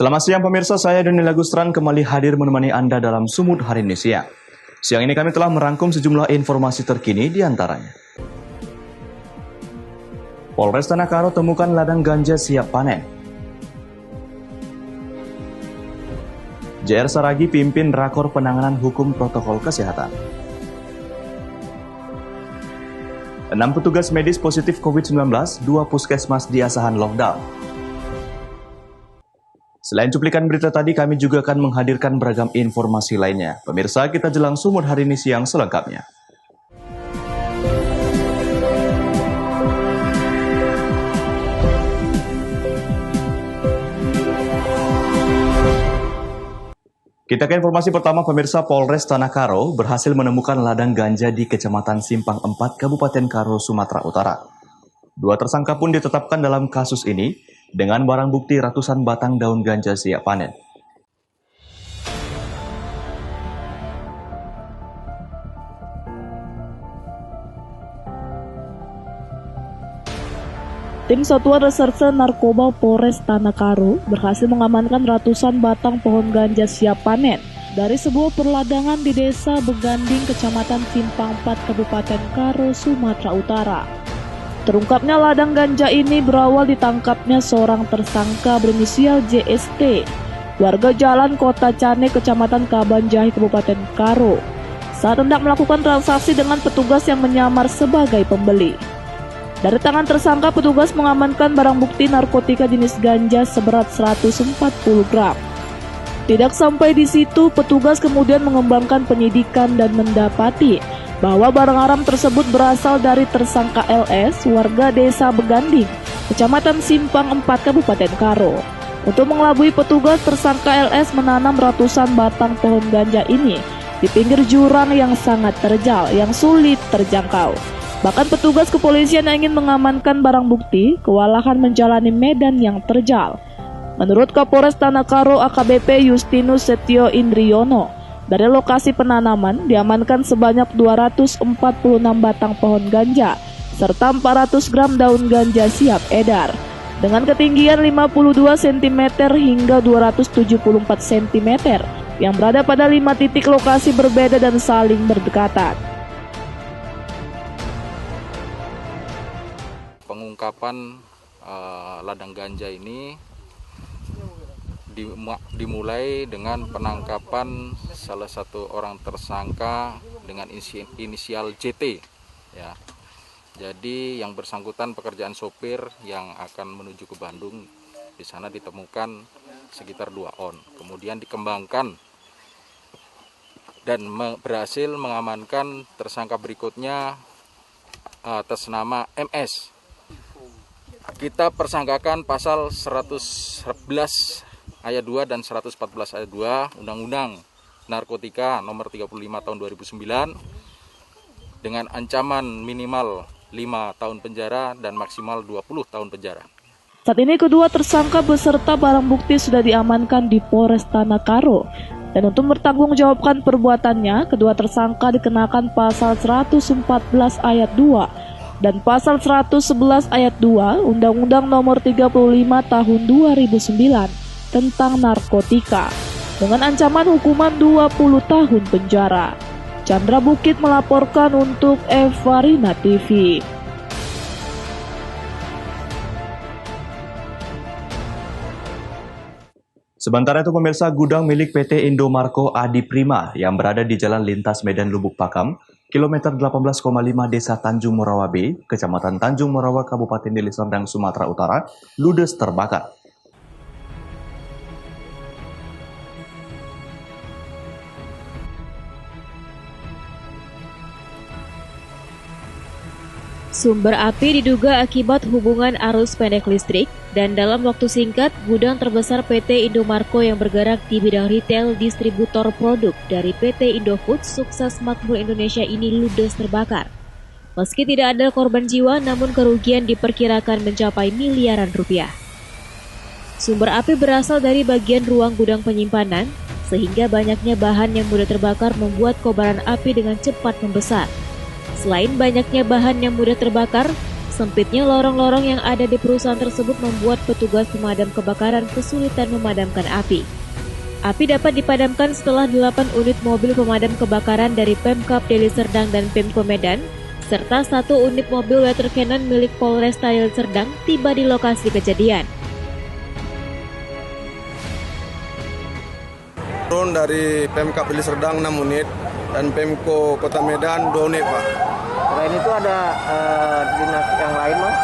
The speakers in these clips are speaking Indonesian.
Selamat siang pemirsa, saya Daniel Agustran kembali hadir menemani Anda dalam Sumut hari ini siang. Siang ini kami telah merangkum sejumlah informasi terkini di antaranya. Polres Tanah Karo temukan ladang ganja siap panen. JR Saragi pimpin rakor penanganan hukum protokol kesehatan. 6 petugas medis positif COVID-19, 2 puskesmas di Asahan lockdown. Selain cuplikan berita tadi, kami juga akan menghadirkan beragam informasi lainnya. Pemirsa, kita jelang Sumut hari ini siang selengkapnya. Kita ke informasi pertama, pemirsa. Polres Tanah Karo berhasil menemukan ladang ganja di Kecamatan Simpang 4, Kabupaten Karo, Sumatera Utara. 2 tersangka pun ditetapkan dalam kasus ini dengan barang bukti ratusan batang daun ganja siap panen. Tim Satuan Reserse Narkoba Polres Tanah Karo berhasil mengamankan ratusan batang pohon ganja siap panen dari sebuah perladangan di Desa Beganding, Kecamatan Simpang 4, Kabupaten Karo, Sumatera Utara. Terungkapnya ladang ganja ini berawal ditangkapnya seorang tersangka berinisial JST, warga Jalan Kota Cane, Kecamatan Kabanjahi, Kabupaten Karo, saat hendak melakukan transaksi dengan petugas yang menyamar sebagai pembeli. Dari tangan tersangka, petugas mengamankan barang bukti narkotika jenis ganja seberat 140 gram. Tidak sampai di situ, petugas kemudian mengembangkan penyidikan dan mendapati bahwa barang haram tersebut berasal dari tersangka LS, warga Desa Beganding, Kecamatan Simpang 4, Kabupaten Karo. Untuk mengelabui petugas, tersangka LS menanam ratusan batang pohon ganja ini di pinggir jurang yang sangat terjal, yang sulit terjangkau. Bahkan petugas kepolisian yang ingin mengamankan barang bukti kewalahan menjalani medan yang terjal. Menurut Kapolres Tanah Karo AKBP Justinus Setio Indriyono, dari lokasi penanaman diamankan sebanyak 246 batang pohon ganja serta 400 gram daun ganja siap edar dengan ketinggian 52 cm hingga 274 cm yang berada pada 5 titik lokasi berbeda dan saling berdekatan. Pengungkapan ladang ganja ini dimulai dengan penangkapan salah satu orang tersangka dengan inisial JT, ya. Jadi yang bersangkutan pekerjaan sopir yang akan menuju ke Bandung, di sana ditemukan sekitar 2 on. Kemudian dikembangkan dan berhasil mengamankan tersangka berikutnya atas nama MS. Kita persangkakan pasal 111 ayat 2 dan 114 ayat 2 Undang-Undang Narkotika nomor 35 tahun 2009 dengan ancaman minimal 5 tahun penjara dan maksimal 20 tahun penjara. Saat ini kedua tersangka beserta barang bukti sudah diamankan di Polres Tanah Karo. Dan untuk bertanggungjawabkan perbuatannya, kedua tersangka dikenakan pasal 114 ayat 2 dan pasal 111 ayat 2 Undang-Undang nomor 35 tahun 2009 tentang narkotika dengan ancaman hukuman 20 tahun penjara. Chandra Bukit melaporkan untuk Evarina TV. Sementara itu pemirsa, gudang milik PT Indomarko Adi Prima yang berada di Jalan Lintas Medan Lubuk Pakam, kilometer 18,5 Desa Tanjung Morawa B, Kecamatan Tanjung Morawa, Kabupaten Deli Serdang, Sumatera Utara, ludes terbakar. Sumber api diduga akibat hubungan arus pendek listrik dan dalam waktu singkat, gudang terbesar PT Indomarko yang bergerak di bidang retail distributor produk dari PT Indofood Sukses Makmur Indonesia ini ludes terbakar. Meski tidak ada korban jiwa, namun kerugian diperkirakan mencapai miliaran rupiah. Sumber api berasal dari bagian ruang gudang penyimpanan, sehingga banyaknya bahan yang mudah terbakar membuat kobaran api dengan cepat membesar. Selain banyaknya bahan yang mudah terbakar, Sempitnya lorong-lorong yang ada di perusahaan tersebut membuat petugas pemadam kebakaran kesulitan memadamkan api. Api dapat dipadamkan setelah 8 unit mobil pemadam kebakaran dari Pemkab Deli Serdang dan Pemko Medan, serta 1 unit mobil water cannon milik Polresta Deli Serdang tiba di lokasi kejadian. Turun dari Pemkab Deli Serdang 6 unit dan Pemko Kota Medan 2 unit, Pak. Selain itu ada dinas yang lain, Mas?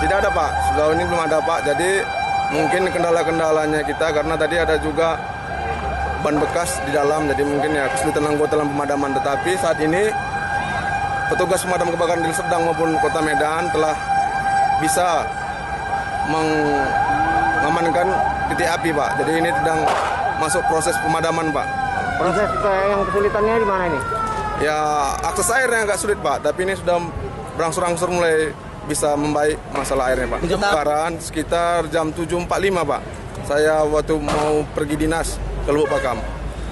Tidak ada, Pak. Sejauh ini belum ada, Pak. Jadi mungkin kendala-kendalanya kita karena tadi ada juga ban bekas di dalam, jadi mungkin ya kesulitan anggota dalam pemadaman. Tetapi saat ini petugas pemadam kebakaran Deli Serdang maupun Kota Medan telah bisa mengamankan titik api, Pak. Jadi ini sedang masuk proses pemadaman, Pak. Proses yang kesulitannya di mana ini? Ya, akses airnya agak sulit, Pak. Tapi ini sudah berangsur-angsur mulai bisa membaik masalah airnya, Pak. Kebakaran sekitar jam 7.45, Pak. Saya waktu mau pergi dinas ke Lubuk Pakam.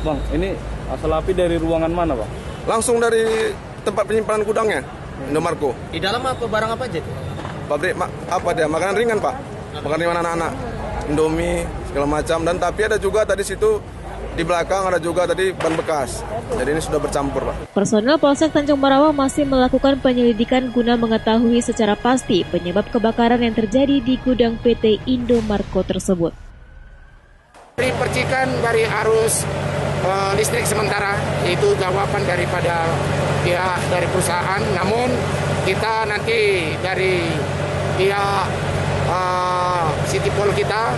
Bang, ini asal api dari ruangan mana, Bang? Langsung dari tempat penyimpanan gudangnya, Indomarko. Di dalam apa barang apa aja tuh? Pabrik makanan ringan, Pak. Makanan ringan anak-anak. Indomie segala macam, dan tapi ada juga tadi situ di belakang ada juga tadi ban bekas. Jadi ini sudah bercampur, Pak. Personel Polsek Tanjung Morawa masih melakukan penyelidikan guna mengetahui secara pasti penyebab kebakaran yang terjadi di gudang PT Indomarko tersebut. Dari percikan dari arus listrik sementara, itu jawaban daripada pihak dari perusahaan. Namun kita nanti dari pihak Sitipol kita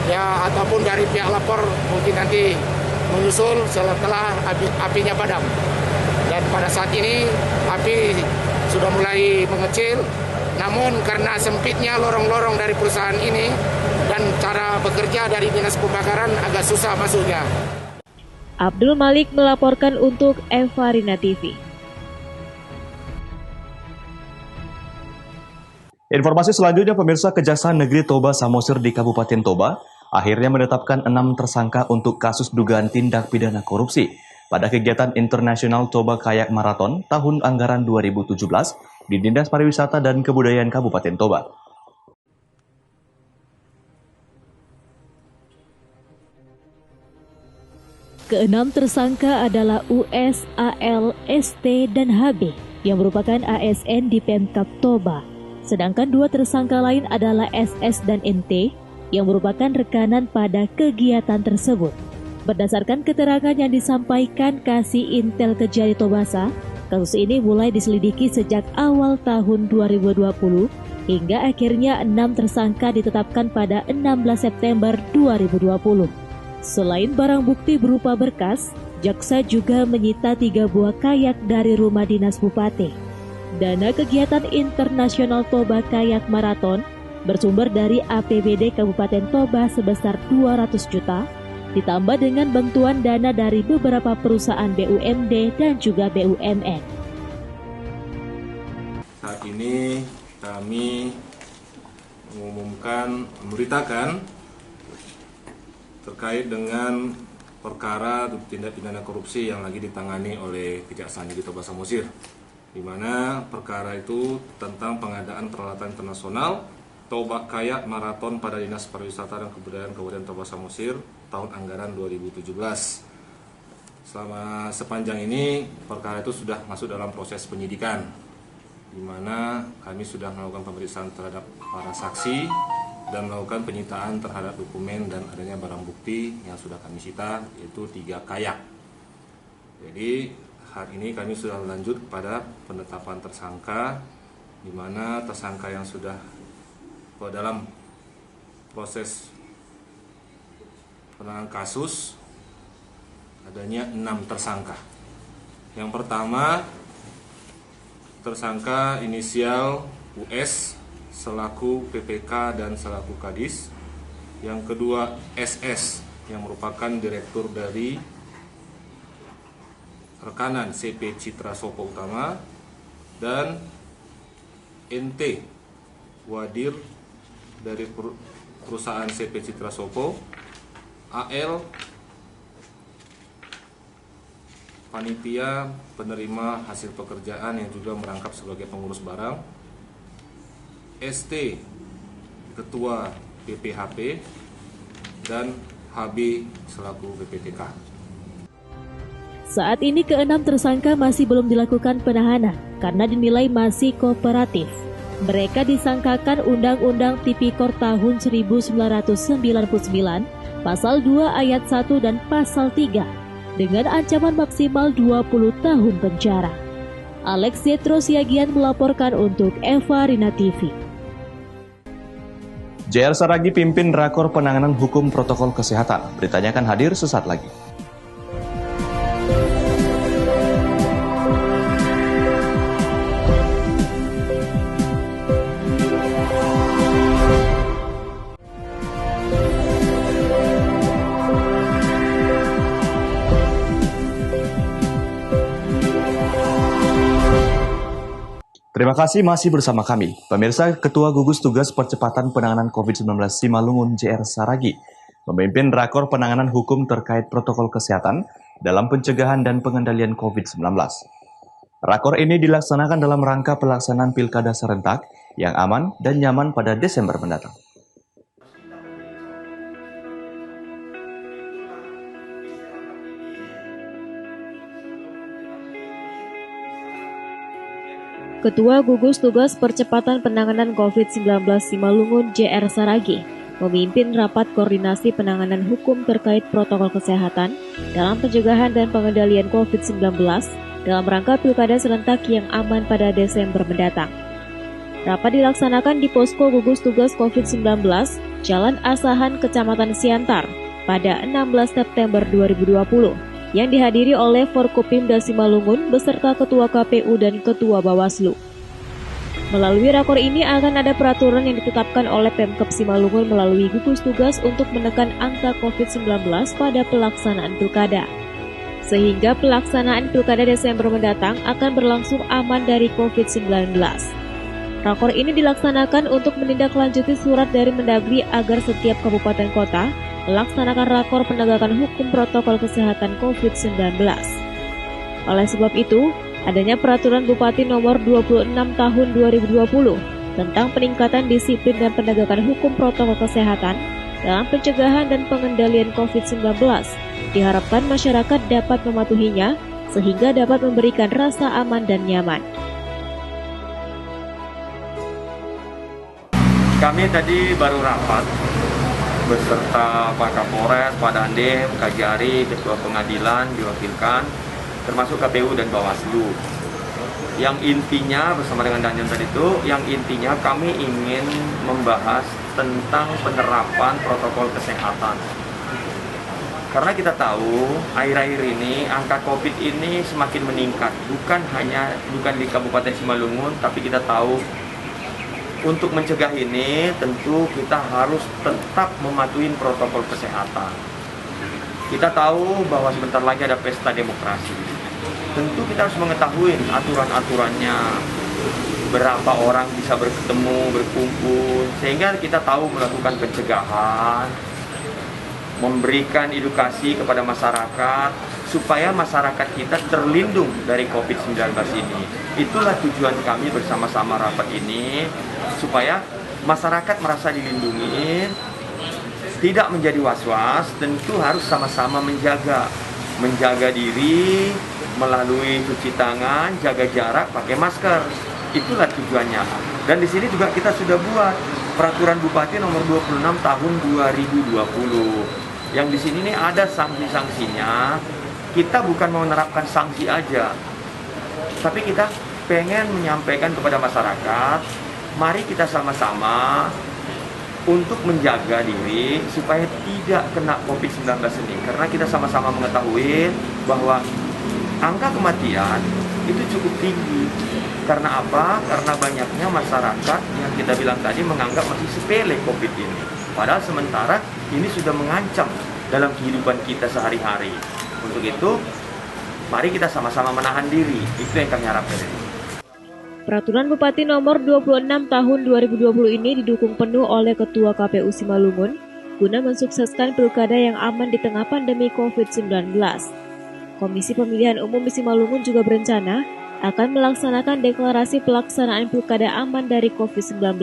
ya ataupun dari pihak lapor mungkin nanti menyusul setelah apinya padam. Dan pada saat ini api sudah mulai mengecil, namun karena sempitnya lorong-lorong dari perusahaan ini dan cara bekerja dari dinas kebakaran agak susah masuknya. Abdul Malik melaporkan untuk Evarina TV. Informasi selanjutnya, pemirsa, Kejaksaan Negeri Toba Samosir di Kabupaten Toba akhirnya menetapkan 6 tersangka untuk kasus dugaan tindak pidana korupsi pada kegiatan internasional Toba Kayak Marathon tahun anggaran 2017 di Dinas Pariwisata dan Kebudayaan Kabupaten Toba. Keenam tersangka adalah US, AL, ST, dan HB yang merupakan ASN di Pemkab Toba. Sedangkan 2 tersangka lain adalah SS dan NT yang merupakan rekanan pada kegiatan tersebut. Berdasarkan keterangan yang disampaikan Kasih Intel Kejari Tobasa, kasus ini mulai diselidiki sejak awal tahun 2020 hingga akhirnya 6 tersangka ditetapkan pada 16 September 2020. Selain barang bukti berupa berkas, jaksa juga menyita 3 buah kayak dari rumah dinas bupati. Dana kegiatan internasional Toba Kayak Marathon bersumber dari APBD Kabupaten Toba sebesar 200 juta, ditambah dengan bantuan dana dari beberapa perusahaan BUMD dan juga BUMN. Saat ini kami memberitakan terkait dengan perkara tindak pidana korupsi yang lagi ditangani oleh Kejaksaan Negeri Toba Samosir, di mana perkara itu tentang pengadaan peralatan internasional Toba Kayak Marathon pada Dinas Pariwisata dan Kebudayaan Kabupaten Toba Samosir tahun anggaran 2017. Sepanjang ini perkara itu sudah masuk dalam proses penyidikan, di mana kami sudah melakukan pemeriksaan terhadap para saksi dan melakukan penyitaan terhadap dokumen dan adanya barang bukti yang sudah kami sita, yaitu 3 kayak. Jadi hari ini kami sudah lanjut kepada penetapan tersangka, di mana tersangka yang sudah dalam proses penanganan kasus adanya 6 tersangka. Yang pertama, tersangka inisial US selaku PPK dan selaku Kadis. Yang kedua, SS yang merupakan direktur dari rekanan CP Citra Sopo Utama, dan NT Wadir dari perusahaan CP Citra Sopo, AL panitia penerima hasil pekerjaan yang juga merangkap sebagai pengurus barang, ST Ketua PPHP, dan HB selaku PPTK. Saat ini keenam tersangka masih belum dilakukan penahanan karena dinilai masih kooperatif. Mereka disangkakan Undang-Undang Tipikor tahun 1999, Pasal 2 Ayat 1 dan Pasal 3, dengan ancaman maksimal 20 tahun penjara. Alex Zetro Siagian melaporkan untuk Eva Rina TV. JR Saragi pimpin rakor penanganan hukum protokol kesehatan. Beritanya akan hadir sesaat lagi. Terima kasih masih bersama kami. Pemirsa, Ketua Gugus Tugas Percepatan Penanganan COVID-19 Simalungun JR Saragi memimpin rakor penanganan hukum terkait protokol kesehatan dalam pencegahan dan pengendalian COVID-19. Rakor ini dilaksanakan dalam rangka pelaksanaan Pilkada serentak yang aman dan nyaman pada Desember mendatang. Ketua Gugus Tugas Percepatan Penanganan COVID-19 Simalungun JR Saragi memimpin rapat koordinasi penanganan hukum terkait protokol kesehatan dalam pencegahan dan pengendalian COVID-19 dalam rangka Pilkada serentak yang aman pada Desember mendatang. Rapat dilaksanakan di Posko Gugus Tugas COVID-19 Jalan Asahan, Kecamatan Siantar pada 16 September 2020. Yang dihadiri oleh Forkopimda Simalungun beserta Ketua KPU dan Ketua Bawaslu. Melalui rakor ini akan ada peraturan yang ditetapkan oleh Pemkab Simalungun melalui gugus tugas untuk menekan angka COVID-19 pada pelaksanaan pilkada. Sehingga pelaksanaan pilkada Desember mendatang akan berlangsung aman dari COVID-19. Rakor ini dilaksanakan untuk menindaklanjuti surat dari Mendagri agar setiap kabupaten kota melaksanakan rakor penegakan hukum protokol kesehatan COVID-19. Oleh sebab itu, adanya Peraturan Bupati Nomor 26 Tahun 2020 tentang peningkatan disiplin dan penegakan hukum protokol kesehatan dalam pencegahan dan pengendalian COVID-19 diharapkan masyarakat dapat mematuhinya sehingga dapat memberikan rasa aman dan nyaman. Kami tadi baru rapat beserta Pak Kapolres, Pak Dandim, Kajari, Ketua Pengadilan diwakilkan, termasuk KPU dan Bawaslu. Yang intinya bersama dengan Dandim tadi itu, yang intinya kami ingin membahas tentang penerapan protokol kesehatan. Karena kita tahu akhir-akhir ini angka COVID ini semakin meningkat, bukan di Kabupaten Simalungun, tapi kita tahu untuk mencegah ini tentu kita harus tetap mematuhi protokol kesehatan. Kita tahu bahwa sebentar lagi ada pesta demokrasi. Tentu kita harus mengetahui aturan-aturannya, berapa orang bisa bertemu, berkumpul, sehingga kita tahu melakukan pencegahan, memberikan edukasi kepada masyarakat, supaya masyarakat kita terlindung dari COVID-19 ini. Itulah tujuan kami bersama-sama rapat ini, supaya masyarakat merasa dilindungi, tidak menjadi was-was, tentu harus sama-sama menjaga diri melalui cuci tangan, jaga jarak, pakai masker. Itulah tujuannya. Dan di sini juga kita sudah buat Peraturan Bupati Nomor 26 Tahun 2020. Yang di sini nih ada sanksi-sanksinya. Kita bukan mau menerapkan sanksi aja, tapi kita pengen menyampaikan kepada masyarakat, mari kita sama-sama untuk menjaga diri supaya tidak kena COVID-19 ini. Karena kita sama-sama mengetahui bahwa angka kematian itu cukup tinggi. Karena apa? Karena banyaknya masyarakat yang kita bilang tadi menganggap masih sepele COVID ini. Padahal sementara ini sudah mengancam dalam kehidupan kita sehari-hari. Untuk itu, mari kita sama-sama menahan diri. Itu yang kami harapkan. Peraturan Bupati Nomor 26 Tahun 2020 ini didukung penuh oleh Ketua KPU Simalungun guna mensukseskan pilkada yang aman di tengah pandemi COVID-19. Komisi Pemilihan Umum Simalungun juga berencana akan melaksanakan deklarasi pelaksanaan pilkada aman dari COVID-19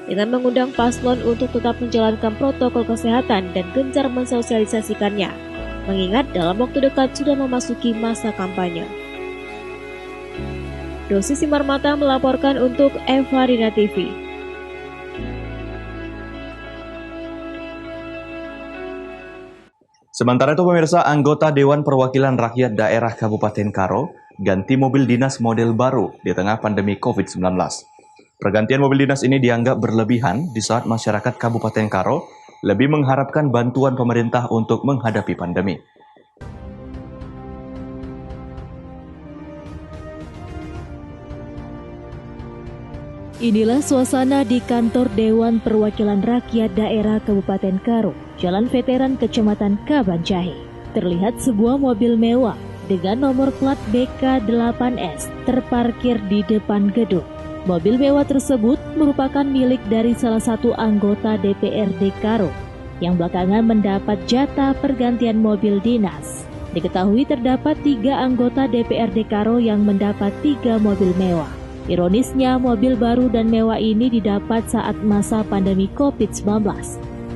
dengan mengundang paslon untuk tetap menjalankan protokol kesehatan dan gencar mensosialisasikannya, mengingat dalam waktu dekat sudah memasuki masa kampanye. Dosi Simarmata melaporkan untuk Eva Rina TV. Sementara itu pemirsa, anggota Dewan Perwakilan Rakyat Daerah Kabupaten Karo ganti mobil dinas model baru di tengah pandemi COVID-19. Pergantian mobil dinas ini dianggap berlebihan di saat masyarakat Kabupaten Karo lebih mengharapkan bantuan pemerintah untuk menghadapi pandemi. Inilah suasana di kantor Dewan Perwakilan Rakyat Daerah Kabupaten Karo, Jalan Veteran Kecamatan Kabanjahe. Terlihat sebuah mobil mewah dengan nomor plat BK8S terparkir di depan gedung. Mobil mewah tersebut merupakan milik dari salah satu anggota DPRD Karo yang belakangan mendapat jatah pergantian mobil dinas. Diketahui terdapat 3 anggota DPRD Karo yang mendapat 3 mobil mewah. Ironisnya, mobil baru dan mewah ini didapat saat masa pandemi COVID-19,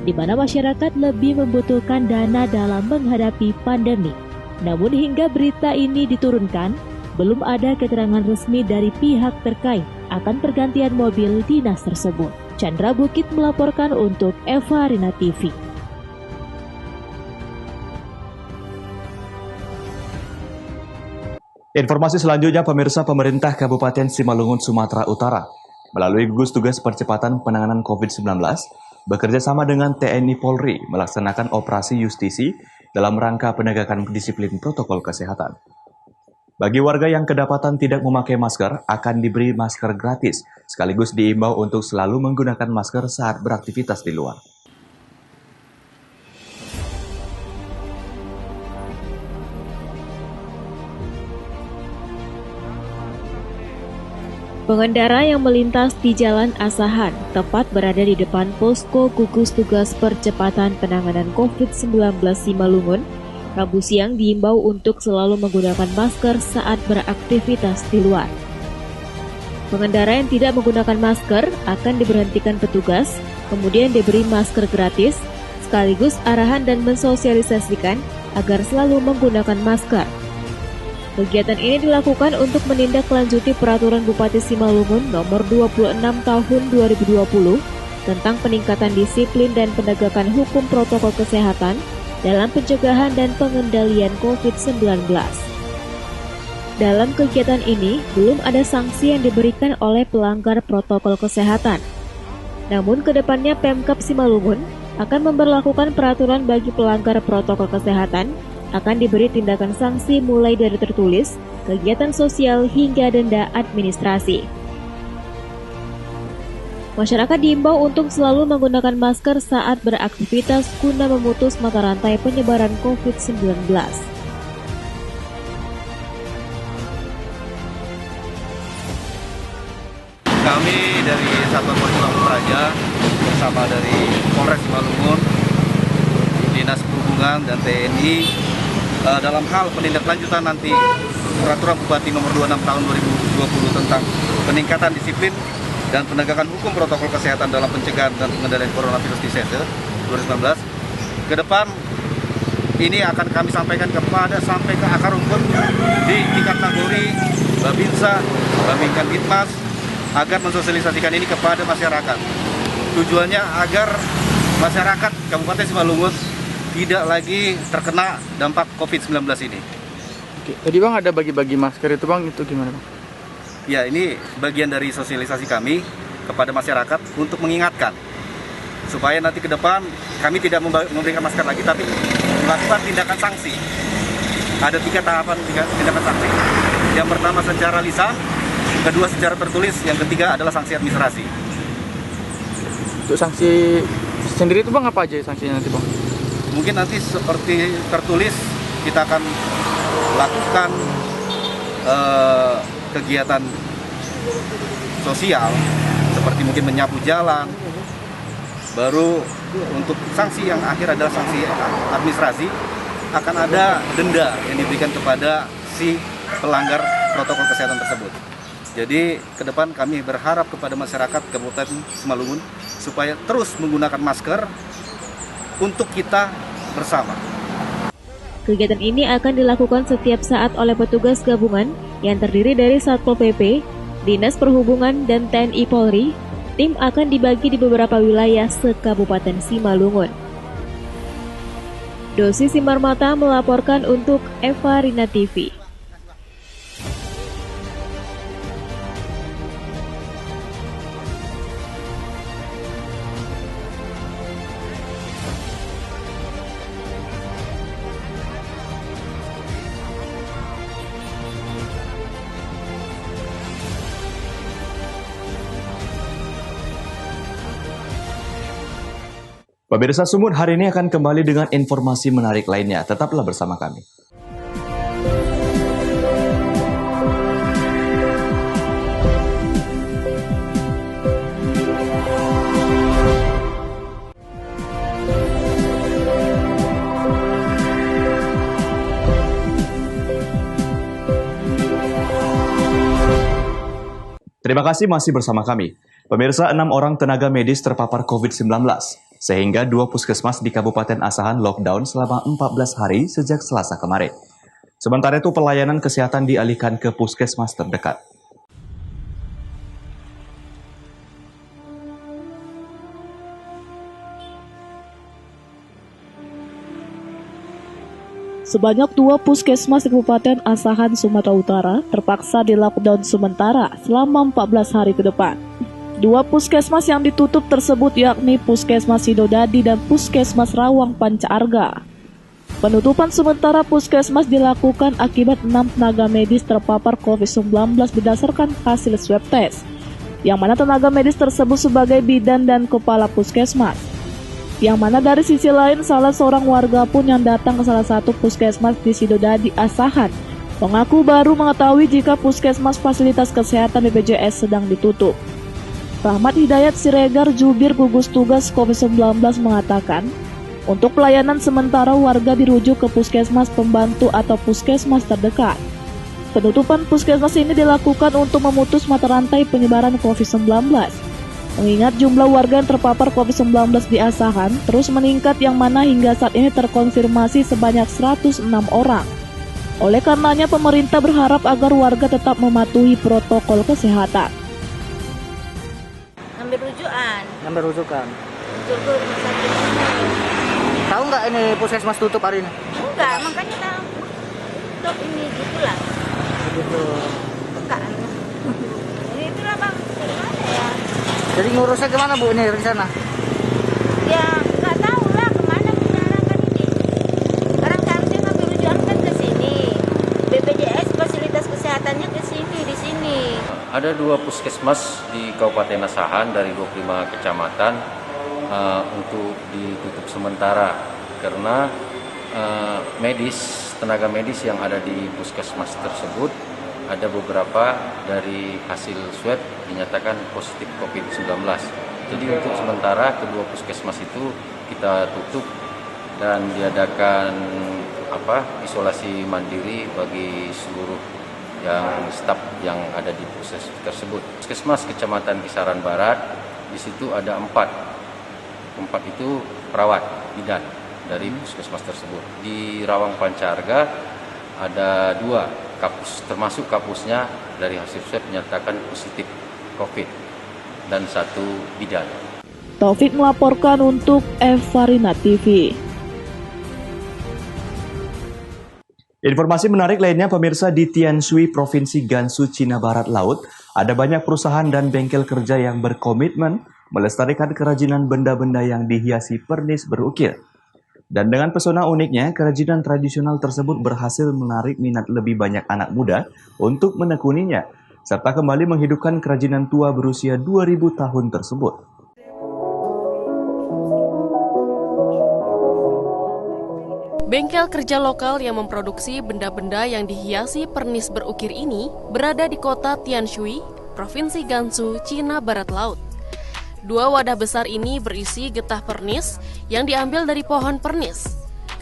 di mana masyarakat lebih membutuhkan dana dalam menghadapi pandemi. Namun hingga berita ini diturunkan, belum ada keterangan resmi dari pihak terkait akan pergantian mobil dinas tersebut. Chandra Bukit melaporkan untuk Eva Rina TV. Informasi selanjutnya, pemirsa, pemerintah Kabupaten Simalungun, Sumatera Utara melalui gugus tugas percepatan penanganan COVID-19 bekerja sama dengan TNI Polri melaksanakan operasi justisi dalam rangka penegakan disiplin protokol kesehatan. Bagi warga yang kedapatan tidak memakai masker, akan diberi masker gratis, sekaligus diimbau untuk selalu menggunakan masker saat beraktivitas di luar. Pengendara yang melintas di Jalan Asahan, tepat berada di depan posko gugus tugas percepatan penanganan COVID-19 Simalungun, Rabu siang diimbau untuk selalu menggunakan masker saat beraktivitas di luar. Pengendara yang tidak menggunakan masker akan diberhentikan petugas, kemudian diberi masker gratis, sekaligus arahan dan mensosialisasikan agar selalu menggunakan masker. Kegiatan ini dilakukan untuk menindaklanjuti Peraturan Bupati Simalungun Nomor 26 Tahun 2020 tentang peningkatan disiplin dan penegakan hukum protokol kesehatan dalam pencegahan dan pengendalian COVID-19. Dalam kegiatan ini, belum ada sanksi yang diberikan oleh pelanggar protokol kesehatan. Namun, kedepannya Pemkab Simalungun akan memberlakukan peraturan bagi pelanggar protokol kesehatan, akan diberi tindakan sanksi mulai dari tertulis, kegiatan sosial hingga denda administrasi. Masyarakat diimbau untuk selalu menggunakan masker saat beraktivitas guna memutus mata rantai penyebaran COVID-19. Kami dari Satuan Polisi Pamung Praja bersama dari Polres Simalungun, Dinas Perhubungan dan TNI dalam hal penindaklanjutan nanti Peraturan Bupati Nomor 26 Tahun 2020 tentang peningkatan disiplin dan penegakan hukum protokol kesehatan dalam pencegahan dan pengendalian coronavirus disease 2019. Ke depan ini akan kami sampaikan sampai ke akar rumput di tingkat nagori, Babinsa, Babinkan Ditmas, agar mensosialisasikan ini kepada masyarakat. Tujuannya agar masyarakat Kabupaten Simalungun tidak lagi terkena dampak COVID-19 ini. Oke, tadi Bang ada bagi-bagi masker itu Bang, itu gimana Bang? Ya, ini bagian dari sosialisasi kami kepada masyarakat untuk mengingatkan supaya nanti ke depan kami tidak memberikan masker lagi, tapi melakukan tindakan sanksi. Ada 3 tahapan tindakan sanksi. Yang pertama secara lisan, kedua secara tertulis, yang ketiga adalah sanksi administrasi. Untuk sanksi sendiri itu Bang apa aja sanksinya nanti Bang? Mungkin nanti seperti tertulis kita akan lakukan kegiatan sosial seperti mungkin menyapu jalan. Baru untuk sanksi yang akhir adalah sanksi administrasi, akan ada denda yang diberikan kepada si pelanggar protokol kesehatan tersebut. Jadi ke depan kami berharap kepada masyarakat Kabupaten Simalungun supaya terus menggunakan masker untuk kita bersama. Kegiatan ini akan dilakukan setiap saat oleh petugas gabungan yang terdiri dari Satpol PP, Dinas Perhubungan, dan TNI Polri. Tim akan dibagi di beberapa wilayah se-Kabupaten Simalungun. Dosi Simarmata melaporkan untuk Eva Rina TV. Pemirsa Sumut hari ini akan kembali dengan informasi menarik lainnya. Tetaplah bersama kami. Terima kasih masih bersama kami. Pemirsa, 6 orang tenaga medis terpapar COVID-19, sehingga 2 puskesmas di Kabupaten Asahan lockdown selama 14 hari sejak Selasa kemarin. Sementara itu, pelayanan kesehatan dialihkan ke puskesmas terdekat. Sebanyak 2 puskesmas di Kabupaten Asahan, Sumatera Utara terpaksa di lockdown sementara selama 14 hari ke depan. 2 puskesmas yang ditutup tersebut yakni Puskesmas Sidodadi dan Puskesmas Rawang Panca-Arga. Penutupan sementara puskesmas dilakukan akibat 6 tenaga medis terpapar COVID-19 berdasarkan hasil swab test, yang mana tenaga medis tersebut sebagai bidan dan kepala puskesmas. Yang mana dari sisi lain salah seorang warga pun yang datang ke salah satu puskesmas di Sidodadi Asahan mengaku baru mengetahui jika puskesmas fasilitas kesehatan BPJS sedang ditutup. Rahmat Hidayat Siregar, jubir gugus tugas COVID-19 mengatakan, untuk pelayanan sementara warga dirujuk ke puskesmas pembantu atau puskesmas terdekat. Penutupan puskesmas ini dilakukan untuk memutus mata rantai penyebaran COVID-19. Mengingat jumlah warga yang terpapar COVID-19 di Asahan terus meningkat, yang mana hingga saat ini terkonfirmasi sebanyak 106 orang. Oleh karenanya pemerintah berharap agar warga tetap mematuhi protokol kesehatan. Ngambil rujukan. Untuk ke rumah sakit. Tahu nggak ini puskesmas tutup hari ini? Enggak, makanya tahu. Tutup ini gitulah. Begitu. Bukan. Ini itulah bang. Gimana ya? Jadi ngurusnya kemana Bu ini di sana? Ya nggak tahu lah kemana mengarahkan ini. Orang seharusnya ngambil rujukan kan ke sini. BPJS fasilitas kesehatannya ke sini, di sini. Ada 2 puskesmas di Kabupaten Asahan dari 25 kecamatan untuk ditutup sementara karena tenaga medis yang ada di puskesmas tersebut ada beberapa dari hasil swab dinyatakan positif COVID-19. Jadi untuk sementara kedua puskesmas itu kita tutup dan diadakan isolasi mandiri bagi seluruh yang staf yang ada di puskesmas tersebut. Puskesmas Kecamatan Kisaran Barat, di situ ada 4 itu perawat bidan dari puskesmas tersebut. Di Rawang Panca-Arga ada 2 kapus, termasuk kapusnya dari hasil swab menyatakan positif COVID dan 1 bidan. Taufik melaporkan untuk Eva Rina TV. Informasi menarik lainnya, pemirsa, di Tianshui, Provinsi Gansu, Cina Barat Laut, ada banyak perusahaan dan bengkel kerja yang berkomitmen melestarikan kerajinan benda-benda yang dihiasi pernis berukir. Dan dengan pesona uniknya, kerajinan tradisional tersebut berhasil menarik minat lebih banyak anak muda untuk menekuninya, serta kembali menghidupkan kerajinan tua berusia 2000 tahun tersebut. Bengkel kerja lokal yang memproduksi benda-benda yang dihiasi pernis berukir ini berada di kota Tianshui, Provinsi Gansu, Cina Barat Laut. 2 wadah besar ini berisi getah pernis yang diambil dari pohon pernis.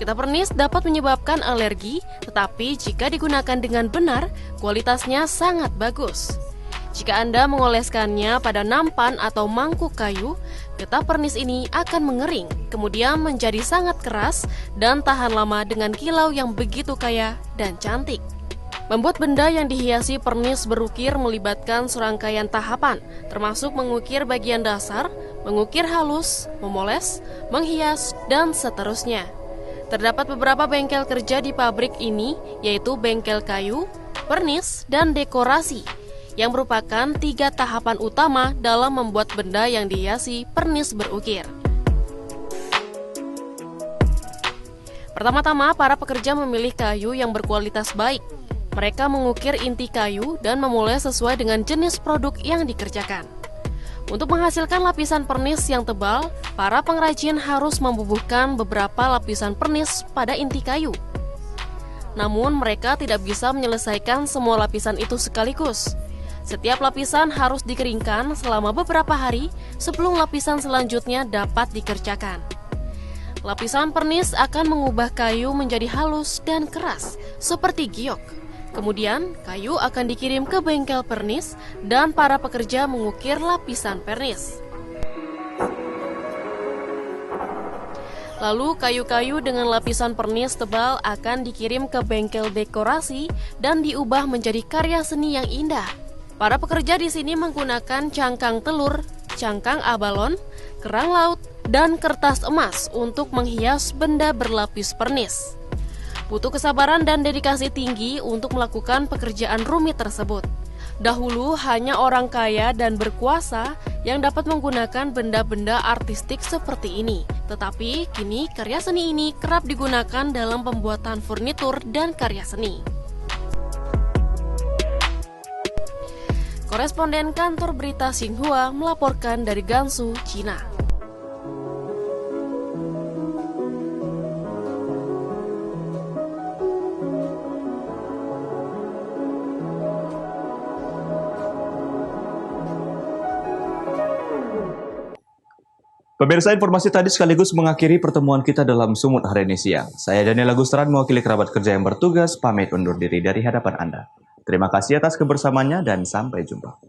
Getah pernis dapat menyebabkan alergi, tetapi jika digunakan dengan benar, kualitasnya sangat bagus. Jika Anda mengoleskannya pada nampan atau mangkuk kayu, getah pernis ini akan mengering, kemudian menjadi sangat keras dan tahan lama dengan kilau yang begitu kaya dan cantik. Membuat benda yang dihiasi pernis berukir melibatkan serangkaian tahapan, termasuk mengukir bagian dasar, mengukir halus, memoles, menghias, dan seterusnya. Terdapat beberapa bengkel kerja di pabrik ini, yaitu bengkel kayu, pernis, dan dekorasi, yang merupakan 3 tahapan utama dalam membuat benda yang dihiasi pernis berukir. Pertama-tama, para pekerja memilih kayu yang berkualitas baik. Mereka mengukir inti kayu dan memoles sesuai dengan jenis produk yang dikerjakan. Untuk menghasilkan lapisan pernis yang tebal, para pengrajin harus membubuhkan beberapa lapisan pernis pada inti kayu. Namun mereka tidak bisa menyelesaikan semua lapisan itu sekaligus. Setiap lapisan harus dikeringkan selama beberapa hari sebelum lapisan selanjutnya dapat dikerjakan. Lapisan pernis akan mengubah kayu menjadi halus dan keras, seperti giok. Kemudian, kayu akan dikirim ke bengkel pernis dan para pekerja mengukir lapisan pernis. Lalu, kayu-kayu dengan lapisan pernis tebal akan dikirim ke bengkel dekorasi dan diubah menjadi karya seni yang indah. Para pekerja di sini menggunakan cangkang telur, cangkang abalon, kerang laut, dan kertas emas untuk menghias benda berlapis pernis. Butuh kesabaran dan dedikasi tinggi untuk melakukan pekerjaan rumit tersebut. Dahulu hanya orang kaya dan berkuasa yang dapat menggunakan benda-benda artistik seperti ini. Tetapi kini karya seni ini kerap digunakan dalam pembuatan furnitur dan karya seni. Koresponden kantor berita Xinhua melaporkan dari Gansu, Cina. Pemirsa, informasi tadi sekaligus mengakhiri pertemuan kita dalam Sumut hari ini siang. Saya Daniel Agustran, mewakili kerabat kerja yang bertugas, pamit undur diri dari hadapan Anda. Terima kasih atas kebersamaannya dan sampai jumpa.